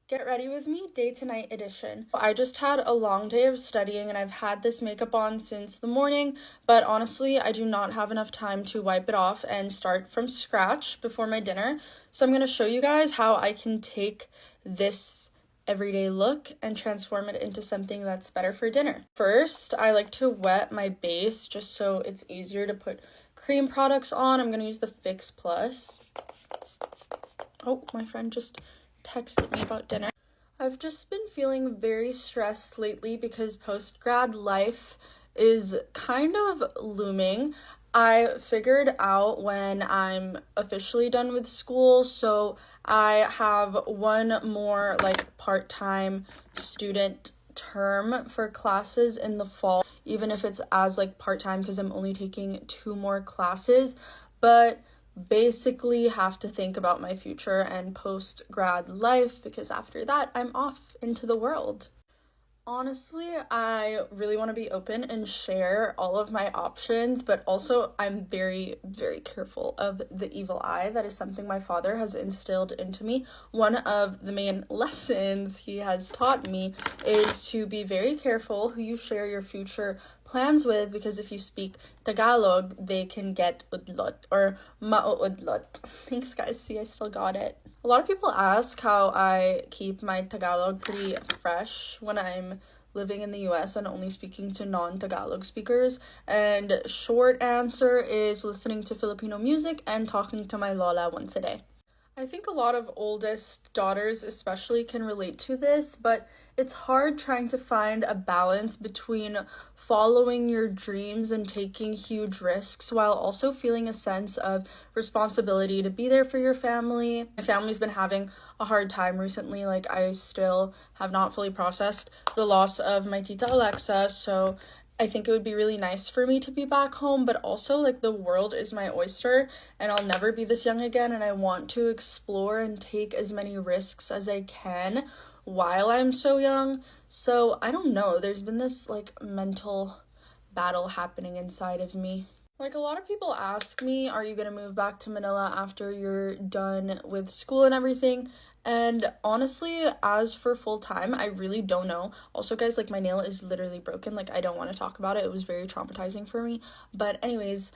Get ready with me, day to night edition. I just had a long day of studying and I've had this makeup on since the morning, but honestly, I do not have enough time to wipe it off and start from scratch before my dinner. So I'm going to show you guys how I can take this everyday look and transform it into something that's better for dinner. First, I like to wet my base just so it's easier to put cream products on. I'm going to use the Fix Plus. Oh, my friend just texted me about dinner. I've just been feeling very stressed lately because post-grad life is kind of looming. I figured out when I'm officially done with school, so I have one more part-time student term for classes in the fall, even if it's as part-time because I'm only taking 2 more classes, but basically have to think about my future and post-grad life because after that I'm off into the world. Honestly, I really want to be open and share all of my options, but also I'm very, very careful of the evil eye. That is something my father has instilled into me. One of the main lessons he has taught me is to be very careful who you share your future plans with, because if you speak Tagalog, they can get udlot or mauudlot. Thanks guys, see I still got it. A lot of people ask how I keep my Tagalog pretty fresh when I'm living in the US and only speaking to non-Tagalog speakers, and short answer is listening to Filipino music and talking to my lola once a day. I think a lot of oldest daughters especially can relate to this, but it's hard trying to find a balance between following your dreams and taking huge risks while also feeling a sense of responsibility to be there for your family. My family's been having a hard time recently. I still have not fully processed the loss of my tita Alexa, so I think it would be really nice for me to be back home, but also the world is my oyster and I'll never be this young again, and I want to explore and take as many risks as I can while I'm so young. So I don't know, there's been this mental battle happening inside of me. A lot of people ask me, are you gonna move back to Manila after you're done with school and everything? And honestly, as for full time, I really don't know. Also, guys, my nail is literally broken. I don't want to talk about it. It was very traumatizing for me. But anyways,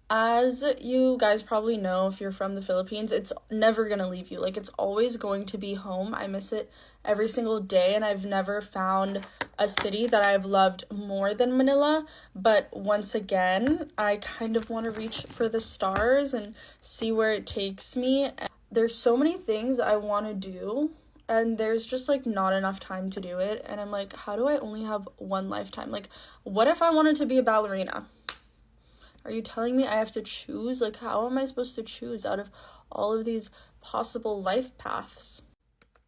as you guys probably know, if you're from the Philippines, it's never gonna leave you. It's always going to be home. I miss it every single day, and I've never found a city that I've loved more than Manila. But once again, I kind of want to reach for the stars and see where it takes me. There's so many things I want to do, and there's just not enough time to do it. And I'm how do I only have one lifetime? What if I wanted to be a ballerina? Are you telling me I have to choose? How am I supposed to choose out of all of these possible life paths?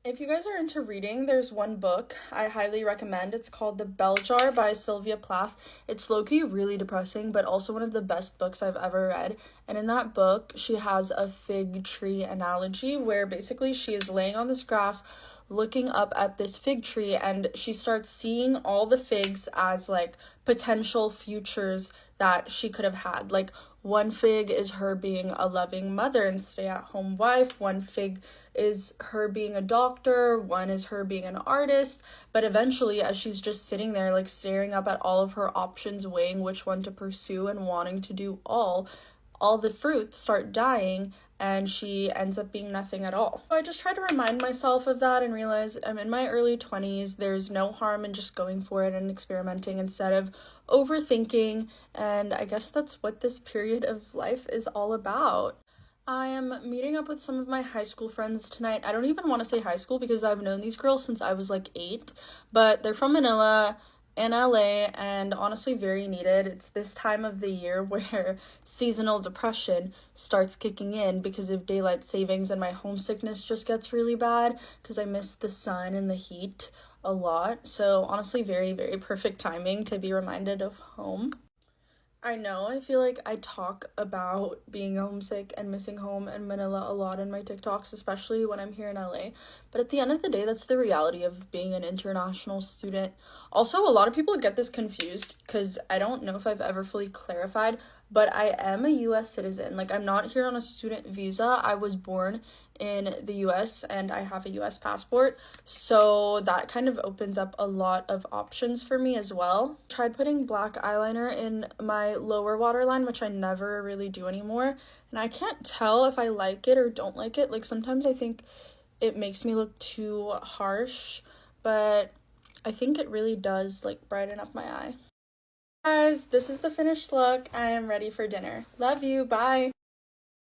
If you guys are into reading, there's one book I highly recommend. It's called The Bell Jar by Sylvia Plath. It's low-key really depressing, but also one of the best books I've ever read. And in that book, she has a fig tree analogy where basically she is laying on this grass looking up at this fig tree, and she starts seeing all the figs as potential futures that she could have had. One fig is her being a loving mother and stay-at-home wife. One fig is her being a doctor. One is her being an artist. But eventually, as she's just sitting there staring up at all of her options, weighing which one to pursue and wanting to do all the fruits start dying, and she ends up being nothing at all. So I just try to remind myself of that and realize I'm in my early 20s. There's no harm in just going for it and experimenting instead of overthinking, and I guess that's what this period of life is all about. I am meeting up with some of my high school friends tonight. I don't even want to say high school because I've known these girls since I was 8, but they're from Manila in LA, and honestly very needed. It's this time of the year where seasonal depression starts kicking in because of daylight savings, and my homesickness just gets really bad because I miss the sun and the heat a lot. So honestly, very, very perfect timing to be reminded of home. I know I feel I talk about being homesick and missing home in Manila a lot in my TikToks, especially when I'm here in LA. But at the end of the day, that's the reality of being an international student. Also, a lot of people get this confused because I don't know if I've ever fully clarified. but I am a US citizen. Like, I'm not here on a student visa. I was born in the US and I have a US passport, so that kind of opens up a lot of options for me as well. Tried putting black eyeliner in my lower waterline, which I never really do anymore, and I can't tell if I like it or don't like it. Like, sometimes I think it makes me look too harsh, but I think it really does like brighten up my eye. Guys, this is the finished look. I am ready for dinner. Love you. Bye.